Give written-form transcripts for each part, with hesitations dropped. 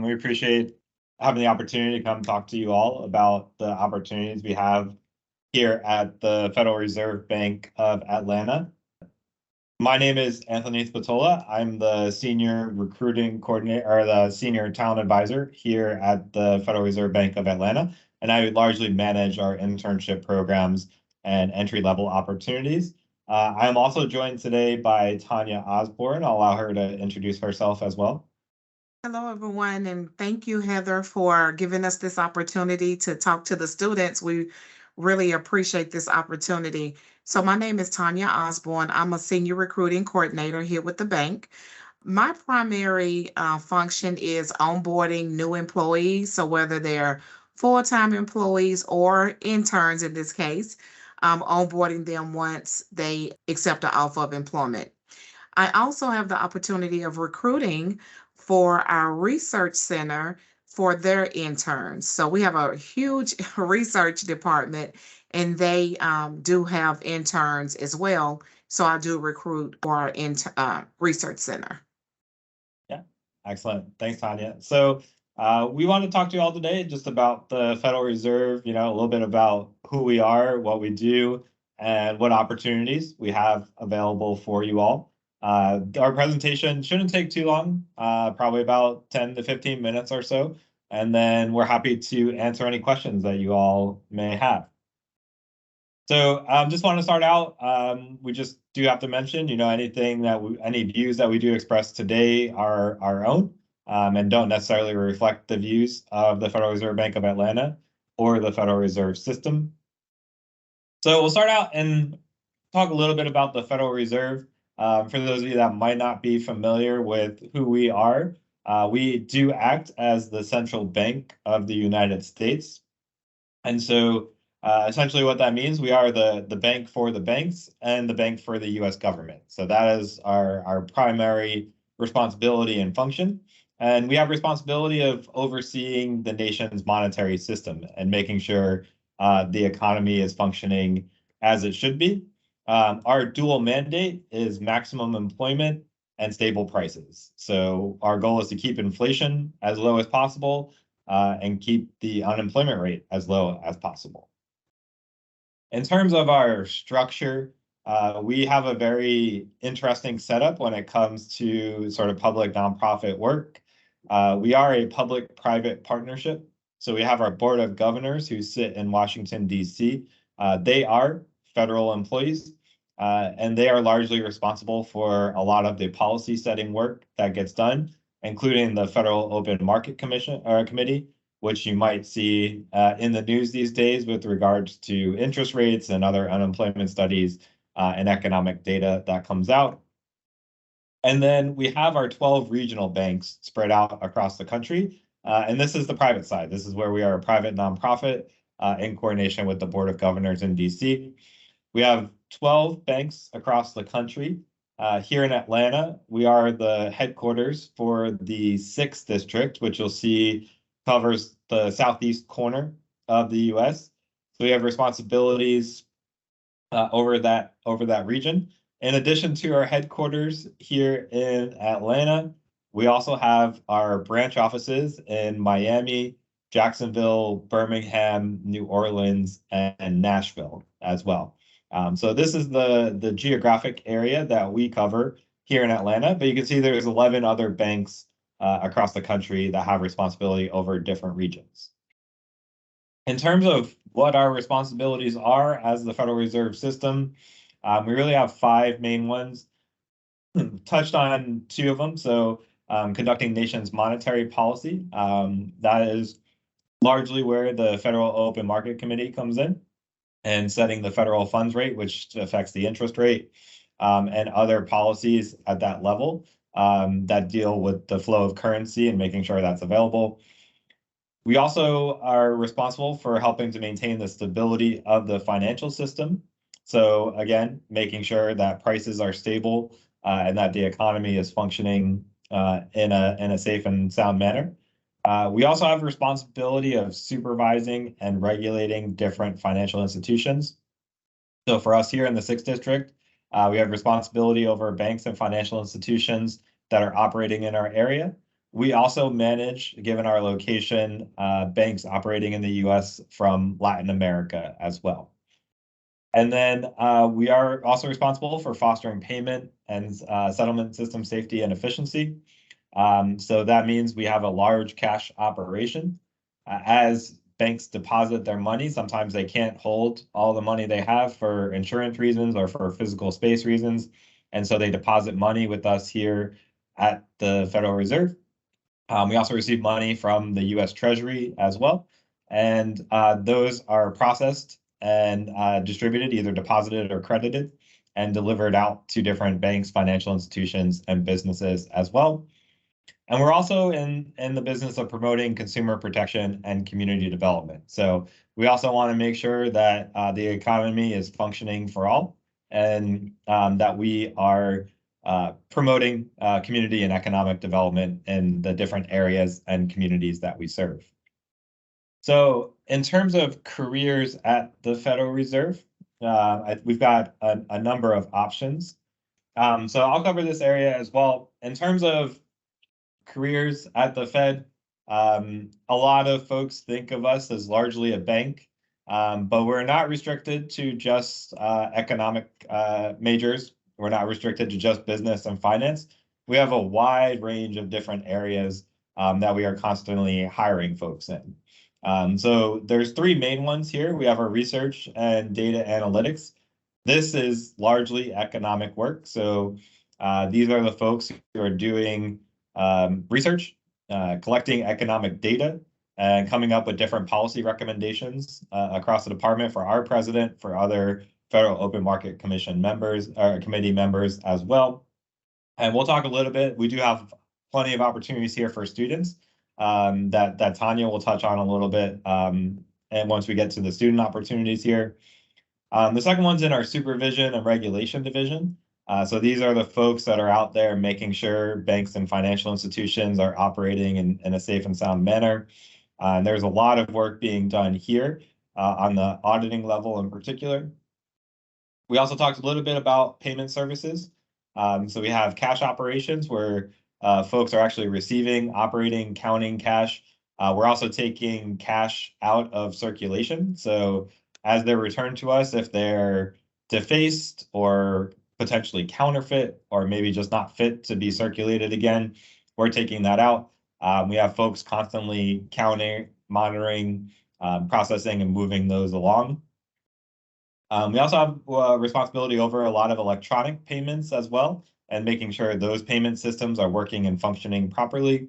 We appreciate having the opportunity to come talk to you all about the opportunities we have here at the Federal Reserve Bank of Atlanta. My name is Anthony Spatola. I'm the senior recruiting coordinator or the senior talent advisor here at the Federal Reserve Bank of Atlanta, and I largely manage our internship programs and entry-level opportunities. I'm also joined today by Tanya Osborne. I'll allow her to introduce herself as well. Hello, everyone, and thank you, Heather, for giving us this opportunity to talk to the students. We really appreciate this opportunity. So my name is Tanya Osborne. I'm a senior recruiting coordinator here with the bank. My primary function is onboarding new employees. So whether they're full-time employees or interns in this case, onboarding them once they accept an offer of employment. I also have the opportunity of recruiting for our research center for their interns. So we have a huge research department, and they do have interns as well. So I do recruit for our research center. Yeah, excellent. Thanks, Tanya. So we want to talk to you all today just about the Federal Reserve, a little bit about who we are, what we do, and what opportunities we have available for you all. Our presentation shouldn't take too long, probably about 10 to 15 minutes or so, and then we're happy to answer any questions that you all may have. So just want to start out, we just do have to mention, any views that we do express today are our own and don't necessarily reflect the views of the Federal Reserve Bank of Atlanta or the Federal Reserve System. So we'll start out and talk a little bit about the Federal Reserve. For those of you that might not be familiar with who we are, we do act as the central bank of the United States. And so essentially what that means, we are the bank for the banks and the bank for the US government. So that is our primary responsibility and function. And we have responsibility of overseeing the nation's monetary system and making sure the economy is functioning as it should be. Our dual mandate is maximum employment and stable prices. So our goal is to keep inflation as low as possible and keep the unemployment rate as low as possible. In terms of our structure, we have a very interesting setup when it comes to sort of public nonprofit work. We are a public-private partnership. So we have our board of governors who sit in Washington, D.C. They are federal employees, and they are largely responsible for a lot of the policy setting work that gets done, including the Federal Open Market Committee, which you might see in the news these days with regards to interest rates and other unemployment studies and economic data that comes out. And then we have our 12 regional banks spread out across the country. And this is the private side. This is where we are a private nonprofit in coordination with the Board of Governors in DC. We have 12 banks across the country. Here in Atlanta, we are the headquarters for the 6th district, which you'll see covers the southeast corner of the US. So we have responsibilities over that region. In addition to our headquarters here in Atlanta, we also have our branch offices in Miami, Jacksonville, Birmingham, New Orleans, and Nashville as well. So this is the geographic area that we cover here in Atlanta, but you can see there's 11 other banks across the country that have responsibility over different regions. In terms of what our responsibilities are as the Federal Reserve System, we really have 5 main ones. Touched on 2 of them. So conducting nation's monetary policy, that is largely where the Federal Open Market Committee comes in, and setting the federal funds rate, which affects the interest rate, and other policies at that level that deal with the flow of currency and making sure that's available. We also are responsible for helping to maintain the stability of the financial system. So again, making sure that prices are stable and that the economy is functioning in a safe and sound manner. We also have responsibility of supervising and regulating different financial institutions. So for us here in the 6th district, we have responsibility over banks and financial institutions that are operating in our area. We also manage, given our location, banks operating in the US from Latin America as well. And then we are also responsible for fostering payment and settlement system safety and efficiency. So that means we have a large cash operation. As banks deposit their money, sometimes they can't hold all the money they have for insurance reasons or for physical space reasons. And so they deposit money with us here at the Federal Reserve. We also receive money from the US Treasury as well. And those are processed and distributed, either deposited or credited, and delivered out to different banks, financial institutions, and businesses as well. And we're also in the business of promoting consumer protection and community development. So we also want to make sure that the economy is functioning for all, and that we are promoting community and economic development in the different areas and communities that we serve. So in terms of careers at the Federal Reserve, we've got a number of options. So I'll cover this area as well. In terms of careers at the Fed, a lot of folks think of us as largely a bank, but we're not restricted to just economic majors. We're not restricted to just business and finance. We have a wide range of different areas that we are constantly hiring folks in. So there's three main ones here. We have our research and data analytics. This is largely economic work. So these are the folks who are doing research, collecting economic data, and coming up with different policy recommendations across the department for our president, for other Federal Open Market Commission members, or committee members as well. And we'll talk a little bit. We do have plenty of opportunities here for students that Tanya will touch on a little bit. And once we get to the student opportunities here. The second one's in our supervision and regulation division. So these are the folks that are out there making sure banks and financial institutions are operating in a safe and sound manner. And there's a lot of work being done here on the auditing level in particular. We also talked a little bit about payment services. So we have cash operations where folks are actually receiving, operating, counting cash. We're also taking cash out of circulation. So as they're returned to us, if they're defaced or potentially counterfeit or maybe just not fit to be circulated again, we're taking that out. We have folks constantly counting, monitoring, processing, and moving those along. We also have responsibility over a lot of electronic payments as well, and making sure those payment systems are working and functioning properly.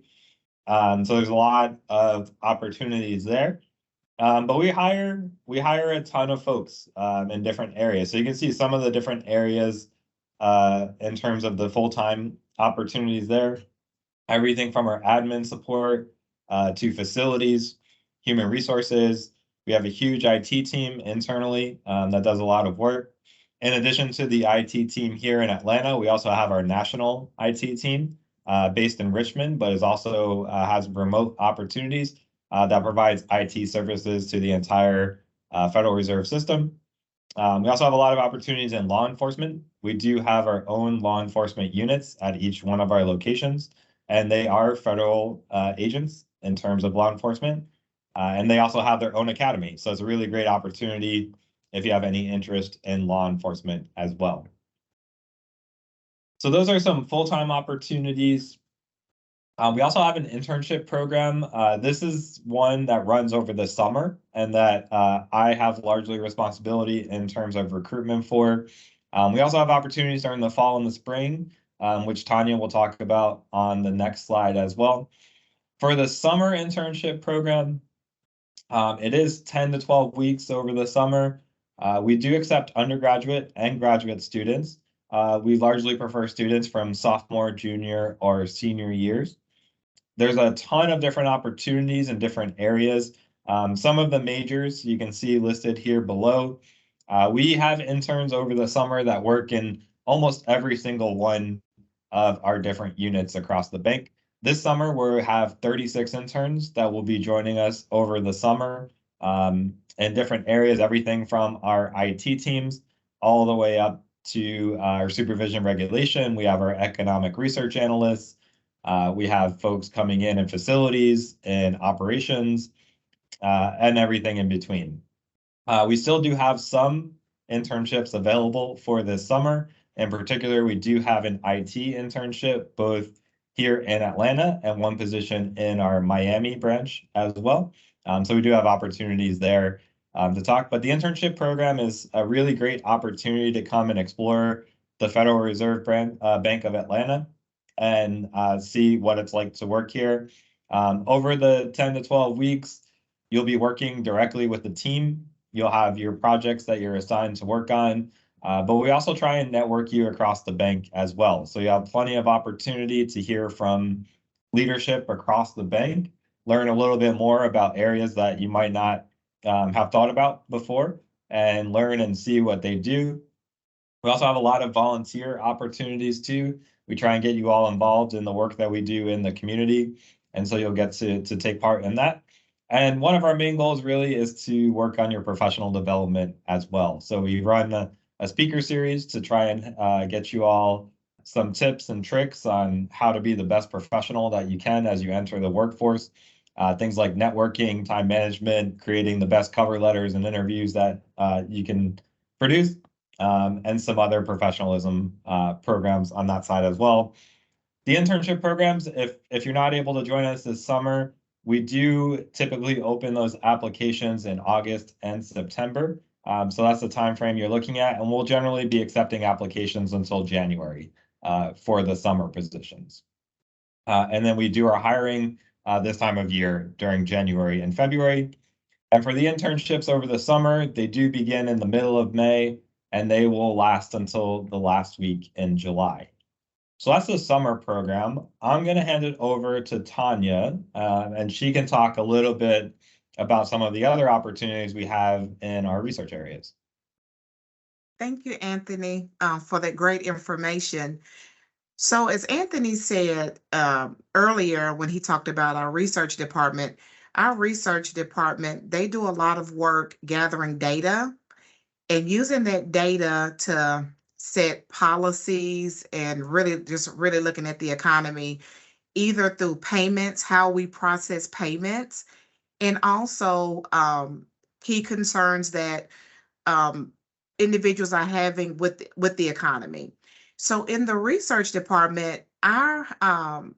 So there's a lot of opportunities there. But we hire a ton of folks in different areas. So you can see some of the different areas in terms of the full-time opportunities there. Everything from our admin support to facilities, human resources. We have a huge IT team internally that does a lot of work. In addition to the IT team here in Atlanta, we also have our national IT team based in Richmond, but is also has remote opportunities that provides IT services to the entire Federal Reserve System. We also have a lot of opportunities in law enforcement. We do have our own law enforcement units at each one of our locations, and they are federal agents in terms of law enforcement. And they also have their own academy. So it's a really great opportunity if you have any interest in law enforcement as well. So those are some full-time opportunities. We also have an internship program. This is one that runs over the summer and that I have largely responsibility in terms of recruitment for. We also have opportunities during the fall and the spring, which Tanya will talk about on the next slide as well. For the summer internship program, it is 10 to 12 weeks over the summer. We do accept undergraduate and graduate students. We largely prefer students from sophomore, junior, or senior years. There's a ton of different opportunities in different areas. Some of the majors you can see listed here below. We have interns over the summer that work in almost every single one of our different units across the bank. This summer, we have 36 interns that will be joining us over the summer in different areas, everything from our IT teams all the way up to our supervision regulation. We have our economic research analysts. We have folks coming in facilities and operations and everything in between. We still do have some internships available for this summer. In particular, we do have an IT internship both here in Atlanta and one position in our Miami branch as well. So we do have opportunities there to talk. But the internship program is a really great opportunity to come and explore the Federal Reserve Bank of Atlanta and see what it's like to work here. Over the 10 to 12 weeks, you'll be working directly with the team. You'll have your projects that you're assigned to work on, but we also try and network you across the bank as well. So you have plenty of opportunity to hear from leadership across the bank, learn a little bit more about areas that you might not have thought about before, and learn and see what they do. We also have a lot of volunteer opportunities too. We try and get you all involved in the work that we do in the community, and so you'll get to take part in that. And one of our main goals really is to work on your professional development as well. So we run a speaker series to try and get you all some tips and tricks on how to be the best professional that you can as you enter the workforce. Things like networking, time management, creating the best cover letters and interviews that you can produce, and some other professionalism programs on that side as well. The internship programs, if you're not able to join us this summer, we do typically open those applications in August and September. So that's the time frame you're looking at, and we'll generally be accepting applications until January for the summer positions. And then we do our hiring this time of year during January and February. And for the internships over the summer, they do begin in the middle of May, and they will last until the last week in July. So that's the summer program. I'm going to hand it over to Tanya, and she can talk a little bit about some of the other opportunities we have in our research areas. Thank you, Anthony, for that great information. So, as Anthony said earlier when he talked about our research department, they do a lot of work gathering data and using that data to set policies and really looking at the economy, either through payments, how we process payments, and also key concerns that um, individuals are having with the economy. So in the research department, our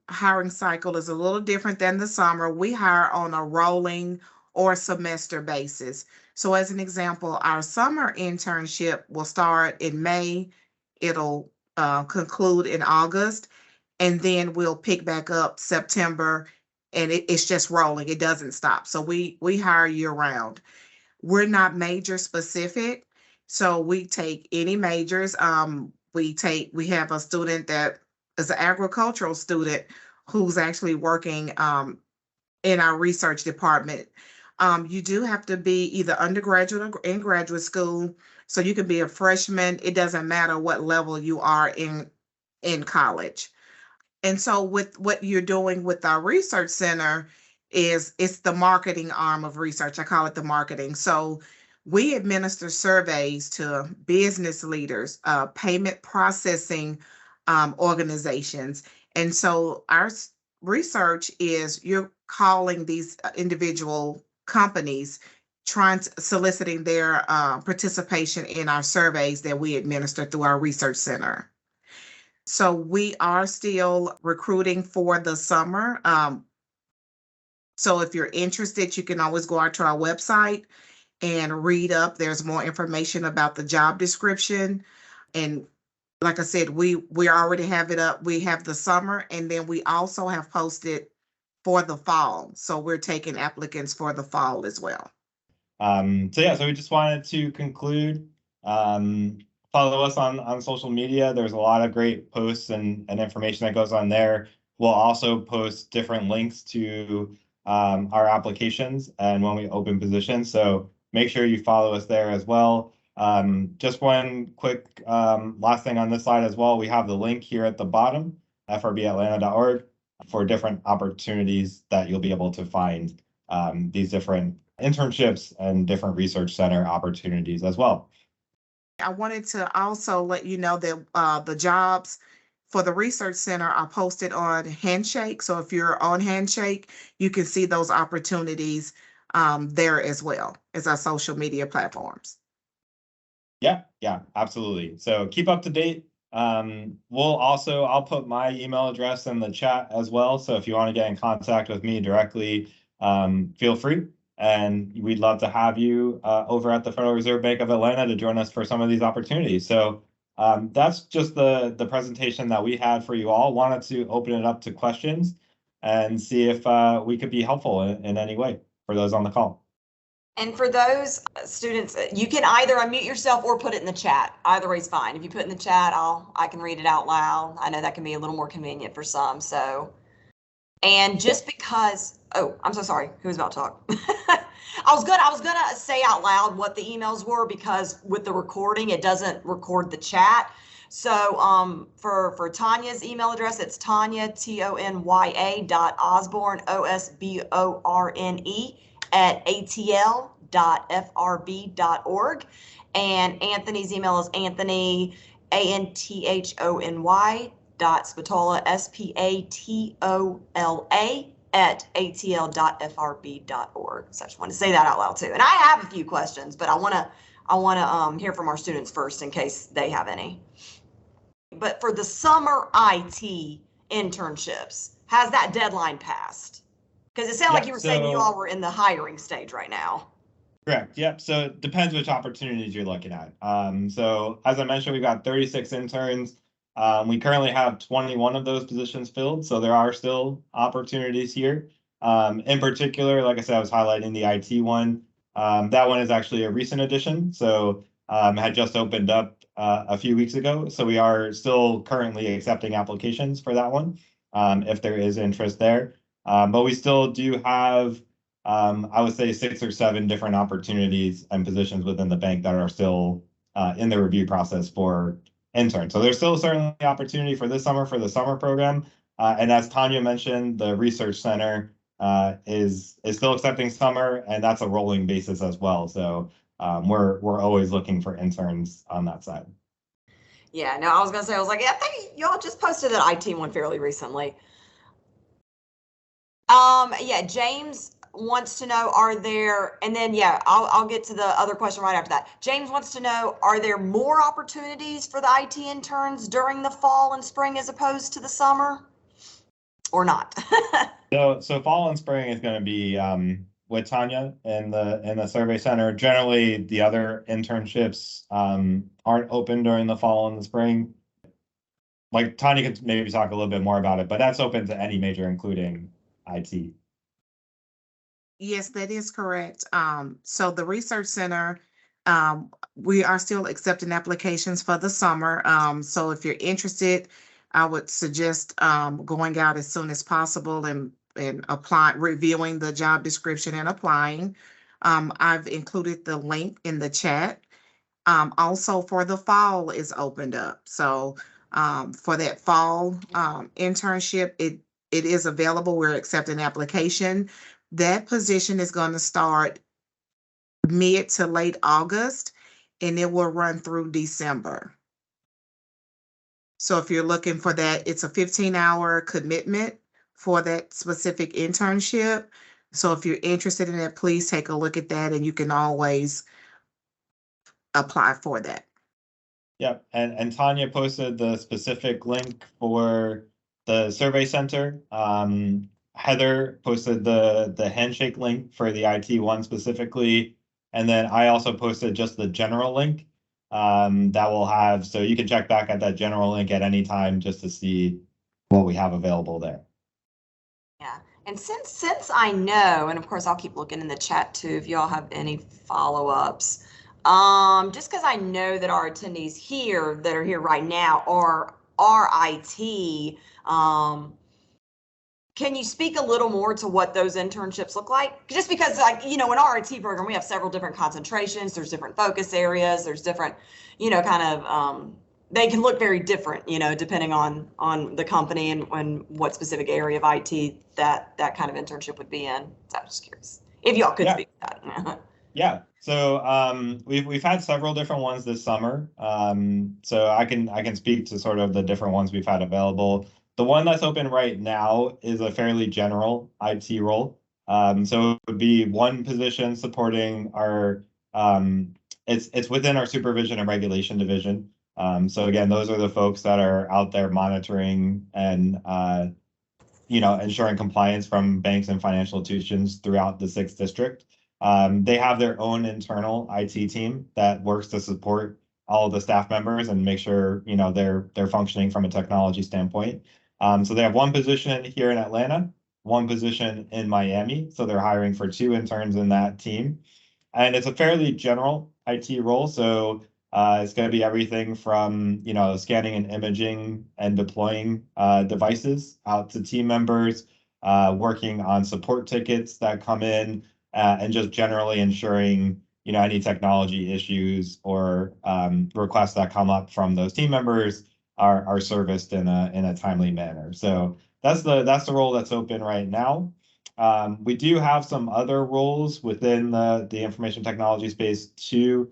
hiring cycle is a little different than the summer. We hire on a rolling or semester basis. So as an example, our summer internship will start in May. It'll conclude in August, and then we'll pick back up September, and it's just rolling. It doesn't stop. So we hire year round. We're not major specific, so we take any majors. We have a student that is an agricultural student who's actually working in our research department. You do have to be either undergraduate or in graduate school, so you can be a freshman. It doesn't matter what level you are in college. And so with what you're doing with our research center is it's the marketing arm of research. I call it the marketing. So we administer surveys to business leaders, payment processing organizations. And so our research is you're calling these individual companies, soliciting their participation in our surveys that we administer through our research center. So we are still recruiting for the summer. So if you're interested, you can always go out to our website and read up. There's more information about the job description. And like I said, we already have it up. We have the summer, and then we also have posted for the fall. So we're taking applicants for the fall as well. So we just wanted to conclude. Follow us on social media. There's a lot of great posts and information that goes on there. We'll also post different links to our applications and when we open positions. So make sure you follow us there as well. Just one quick last thing on this slide as well. We have the link here at the bottom, frbatlanta.org, for different opportunities that you'll be able to find these different internships and different research center opportunities as well. I wanted to also let you know that the jobs for the Research Center are posted on Handshake. So if you're on Handshake, you can see those opportunities there as well as our social media platforms. Yeah, absolutely. So keep up to date. I'll put my email address in the chat as well. So if you want to get in contact with me directly, feel free. And we'd love to have you over at the Federal Reserve Bank of Atlanta to join us for some of these opportunities. So that's just the presentation that we had for you all. Wanted to open it up to questions and see if we could be helpful in any way for those on the call. And for those students, you can either unmute yourself or put it in the chat. Either way is fine. If you put it in the chat, I can read it out loud. I know that can be a little more convenient for some. So, and just because, oh, I'm so sorry. Who was about to talk? I was gonna say out loud what the emails were, because with the recording, it doesn't record the chat. So for Tanya's email address, it's Tanya, TONYA.Osborne, OSBORNE @atl.frb.org. And Anthony's email is Anthony, ANTHONY .Spatola, SPATOLA @atl.frb.org. So I just want to say that out loud too. And I have a few questions, but I want to hear from our students first in case they have any. But for the summer IT internships, has that deadline passed? Because it sounded like you were saying you all were in the hiring stage right now. Correct. Yep. So it depends which opportunities you're looking at. So as I mentioned, we've got 36 interns. We currently have 21 of those positions filled, so there are still opportunities here. In particular, like I said, I was highlighting the IT one. That one is actually a recent addition, so had just opened up a few weeks ago. So we are still currently accepting applications for that one, if there is interest there. But we still do have, I would say, 6 or 7 different opportunities and positions within the bank that are still in the review process for interns. So there's still certainly opportunity for this summer for the summer program. And as Tanya mentioned, the Research Center is still accepting summer, and that's a rolling basis as well. So we're always looking for interns on that side. Yeah, no, I was gonna say, I was like, yeah, I think y'all just posted an IT one fairly recently. Yeah, James wants to know, are there, and then, yeah, I'll get to the other question right after that. James wants to know, are there more opportunities for the IT interns during the fall and spring as opposed to the summer, or not? So fall and spring is going to be with Tanya in the survey center. Generally, the other internships aren't open during the fall and the spring. Like Tanya could maybe talk a little bit more about it, but that's open to any major, including IT. Yes, that is correct. So the Research Center, we are still accepting applications for the summer. So if you're interested, I would suggest going out as soon as possible and reviewing the job description and applying. I've included the link in the chat. Also for the fall is opened up. So for that fall internship, it is available. We're accepting application. That position is going to start mid to late August, and it will run through December. So if you're looking for that, it's a 15-hour commitment for that specific internship. So if you're interested in that, please take a look at that, and you can always apply for that. Yep, and Tanya posted the specific link for the survey center. Heather posted the handshake link for the IT one specifically. And then I also posted just the general link that will have, so you can check back at that general link at any time just to see what we have available there. Yeah, and since I know, and of course I'll keep looking in the chat too if y'all have any follow-ups. Just because I know that our attendees here that are here right now are IT, can you speak a little more to what those internships look like? Just because, like, you know, in our IT program, we have several different concentrations, there's different focus areas, there's different, you know, kind of, they can look very different, you know, depending on the company and what specific area of IT that kind of internship would be in. So I'm just curious if y'all could speak to that. Yeah, So we've had several different ones this summer. So I can speak to sort of the different ones we've had available. The one that's open right now is a fairly general IT role. So it would be one position supporting our it's within our supervision and regulation division. So again, those are the folks that are out there monitoring and ensuring compliance from banks and financial institutions throughout the 6th district. They have their own internal IT team that works to support all of the staff members and make sure they're functioning from a technology standpoint. So they have one position here in Atlanta, one position in Miami. So they're hiring for 2 interns in that team. And it's a fairly general IT role. So it's going to be everything from scanning and imaging and deploying devices out to team members, working on support tickets that come in, and just generally ensuring any technology issues or requests that come up from those team members are serviced in a timely manner. So that's the role that's open right now. We do have some other roles within the information technology space too.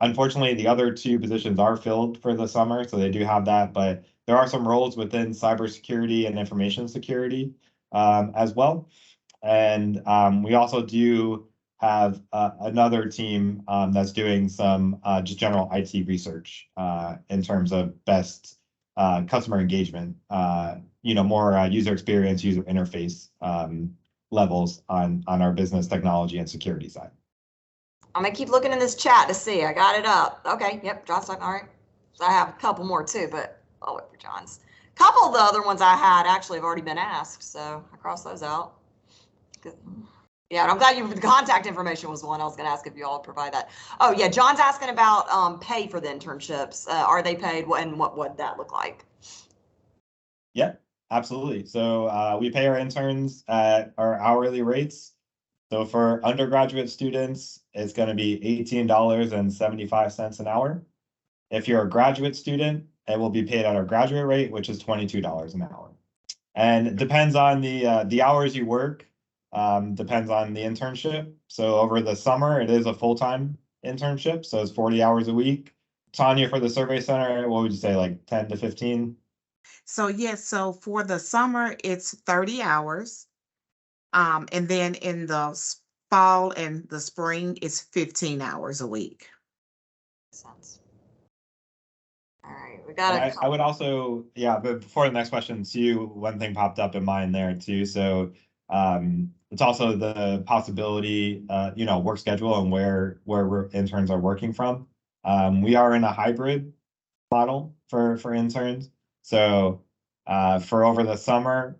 Unfortunately, the other 2 positions are filled for the summer, so they do have that, but there are some roles within cybersecurity and information security as well. And we also do have another team that's doing some just general IT research in terms of best customer engagement, more user experience, user interface levels on our business technology and security side. I'm gonna keep looking in this chat to see. I got it up. Okay, yep, John's talking. All right. So I have a couple more too, but I'll wait for John's. A couple of the other ones I had actually have already been asked, so I crossed those out. Good. Yeah, and I'm glad the contact information was one I was gonna ask if you all provide that. Oh yeah, John's asking about pay for the internships. Are they paid, and what would that look like? Yeah, absolutely. So we pay our interns at our hourly rates. So for undergraduate students, it's going to be $18.75 an hour. If you're a graduate student, it will be paid at our graduate rate, which is $22 an hour. And it depends on the hours you work, depends on the internship. So over the summer, it is a full-time internship, so it's 40 hours a week. Tanya, for the survey center, what would you say, like 10 to 15? So yes, so for the summer, it's 30 hours. And then in the fall and the spring, it's 15 hours a week. Sense. All right, we got I would also, yeah, but before the next question too, one thing popped up in mind there too. So it's also the possibility, work schedule and where interns are working from. We are in a hybrid model for interns. So for over the summer,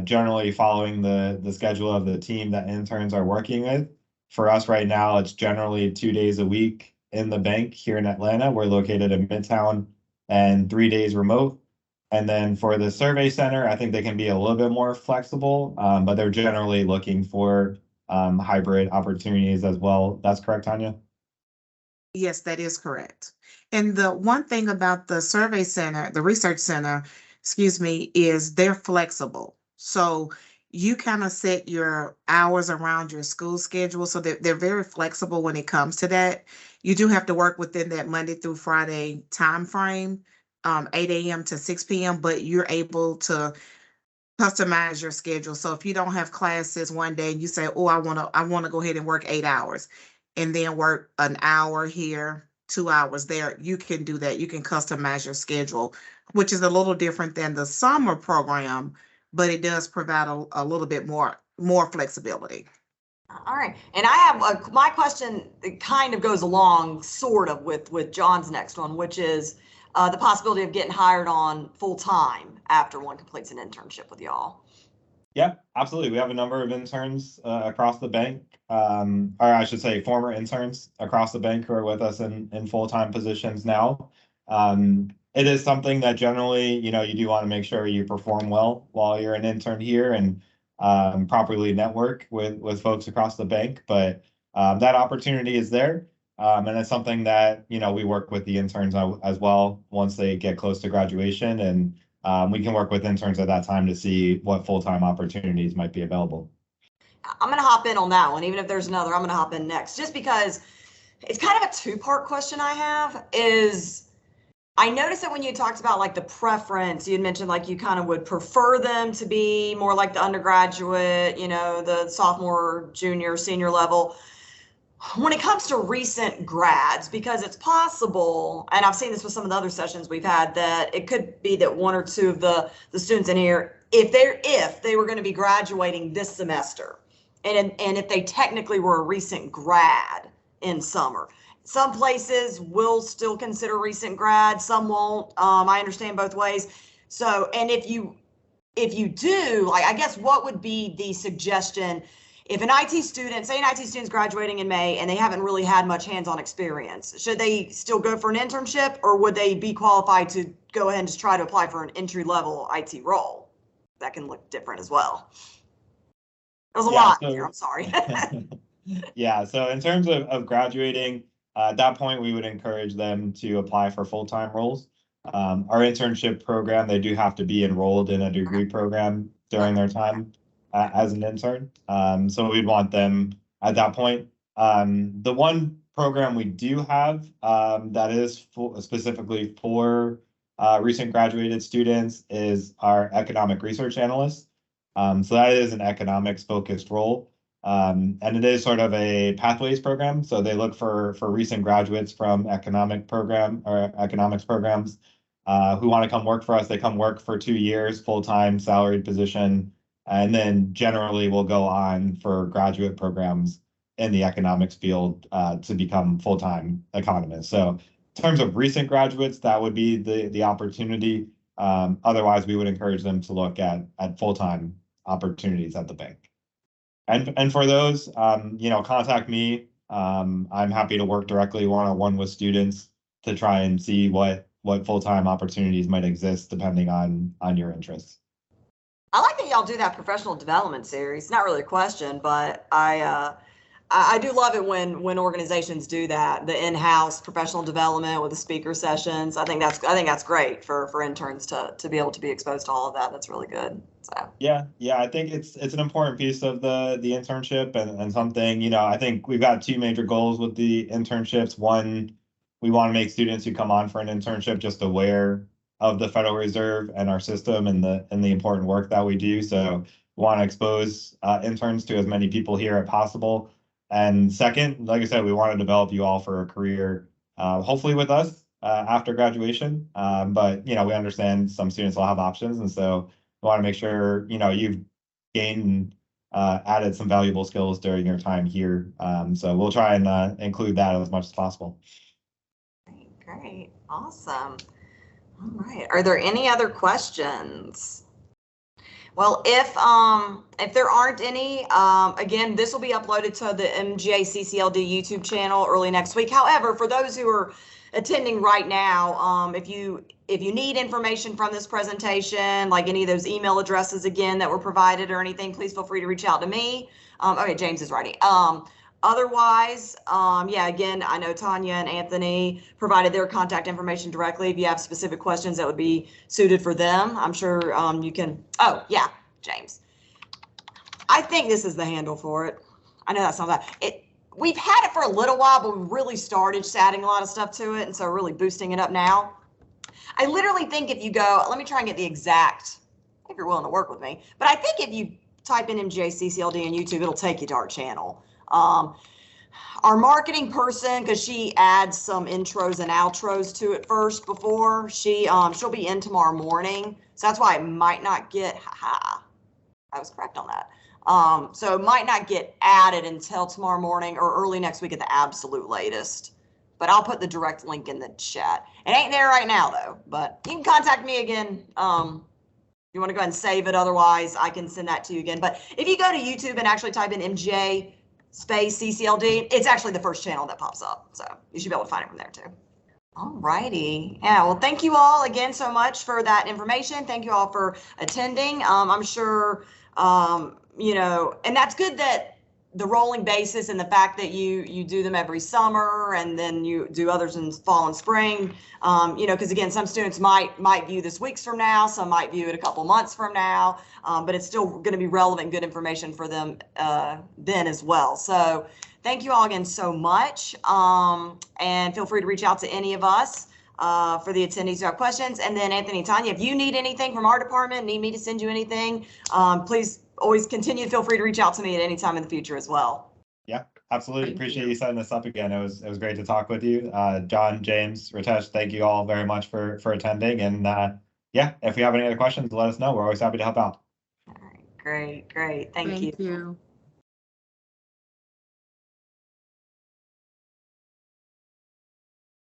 generally following the schedule of the team that interns are working with. For us right now, it's generally 2 days a week in the bank here in Atlanta. We're located in Midtown, and 3 days remote. And then for the survey center, I think they can be a little bit more flexible, but they're generally looking for hybrid opportunities as well. That's correct, Tanya? Yes, that is correct. And the one thing about the survey center, the research center, excuse me, is they're flexible. So you kind of set your hours around your school schedule so that they're very flexible when it comes to that. You do have to work within that Monday through Friday time frame, 8 a.m. to 6 p.m., but you're able to customize your schedule. So if you don't have classes one day and you say, oh, I want to go ahead and work 8 hours and then work an hour here, 2 hours there, you can do that. You can customize your schedule, which is a little different than the summer program, but it does provide a little bit more flexibility. All right, and I have my question. It kind of goes along sort of with John's next one, which is the possibility of getting hired on full time after one completes an internship with y'all. Yeah, absolutely. We have a number of interns across the bank, or I should say former interns across the bank who are with us in full-time positions now. It is something that generally, you do want to make sure you perform well while you're an intern here and properly network with folks across the bank. But that opportunity is there. And it's something that, we work with the interns as well once they get close to graduation, and we can work with interns at that time to see what full-time opportunities might be available. I'm going to hop in on that one. Even if there's another, I'm going to hop in next, just because it's kind of a two-part question I have. Is I noticed that when you talked about like the preference, you had mentioned like you kind of would prefer them to be more like the undergraduate, you know, the sophomore, junior, senior level. When it comes to recent grads, because it's possible, and I've seen this with some of the other sessions we've had, that it could be that one or two of the students in here, if they were going to be graduating this semester, and if they technically were a recent grad in summer. Some places will still consider recent grad, some won't. I understand both ways. So, and if you do, like, I guess what would be the suggestion if an IT student, say an IT student's graduating in May and they haven't really had much hands-on experience, should they still go for an internship, or would they be qualified to go ahead and just try to apply for an entry-level IT role? That can look different as well. That was a lot here, I'm sorry. Yeah, so in terms of graduating, at that point, we would encourage them to apply for full-time roles. Our internship program, they do have to be enrolled in a degree program during their time as an intern. So we'd want them at that point. The one program we do have that is specifically for recent graduated students is our economic research analyst. So that is an economics focused role. And it is sort of a pathways program. So they look for recent graduates from economics programs who want to come work for us. They come work for 2 years, full-time salaried position, and then generally will go on for graduate programs in the economics field to become full-time economists. So in terms of recent graduates, that would be the opportunity. Otherwise, we would encourage them to look at full-time opportunities at the bank. And for those, contact me. I'm happy to work directly one-on-one with students to try and see what full-time opportunities might exist depending on your interests. I like that y'all do that professional development series. Not really a question, but I do love it when organizations do that, the in-house professional development with the speaker sessions. I think that's great for interns to be able to be exposed to all of that. That's really good. So yeah, I think it's an important piece of the internship and something, I think we've got two major goals with the internships. One, we want to make students who come on for an internship just aware of the Federal Reserve and our system and the important work that we do. So we want to expose interns to as many people here as possible. And second, like I said, we want to develop you all for a career, hopefully with us after graduation. But, we understand some students will have options. And so we want to make sure, you've gained added some valuable skills during your time here. So we'll try and include that as much as possible. Great. Awesome. All right. Are there any other questions? Well, if there aren't any, again, this will be uploaded to the MGA CCLD YouTube channel early next week. However, for those who are attending right now, if you need information from this presentation, like any of those email addresses again that were provided or anything, please feel free to reach out to me. Okay, James is writing. Otherwise, yeah, again, I know Tanya and Anthony provided their contact information directly. If you have specific questions that would be suited for them, I'm sure you can. Oh, yeah, James. I think this is the handle for it. I know that's not that. We've had it for a little while, but we really started adding a lot of stuff to it, and so really boosting it up now. I literally think if you go, let me try and get the exact, if you're willing to work with me, but I think if you type in MGA CCLD in YouTube, it'll take you to our channel. Our marketing person, because she adds some intros and outros to it first before she'll be in tomorrow morning. So that's why it might not get, I was correct on that. So it might not get added until tomorrow morning or early next week at the absolute latest. But I'll put the direct link in the chat. It ain't there right now though, but you can contact me again. You want to go ahead and save it. Otherwise, I can send that to you again. But if you go to YouTube and actually type in MGA space CCLD, it's actually the first channel that pops up. So you should be able to find it from there too. All righty. Yeah, well, thank you all again so much for that information. Thank you all for attending. I'm sure, and that's good that the rolling basis and the fact that you do them every summer and then you do others in fall and spring, you know, because again, some students might view this weeks from now, some might view it a couple months from now, but it's still going to be relevant, good information for them then as well. So thank you all again so much, and feel free to reach out to any of us for the attendees who have questions. And then Anthony, Tanya, if you need anything from our department, need me to send you anything, please always continue to feel free to reach out to me at any time in the future as well. Yeah, absolutely. Appreciate you setting this up again. It was great to talk with you. John, James, Ritesh, thank you all very much for attending. And yeah, if you have any other questions, let us know. We're always happy to help out. All right, great. Thank you. Thank you.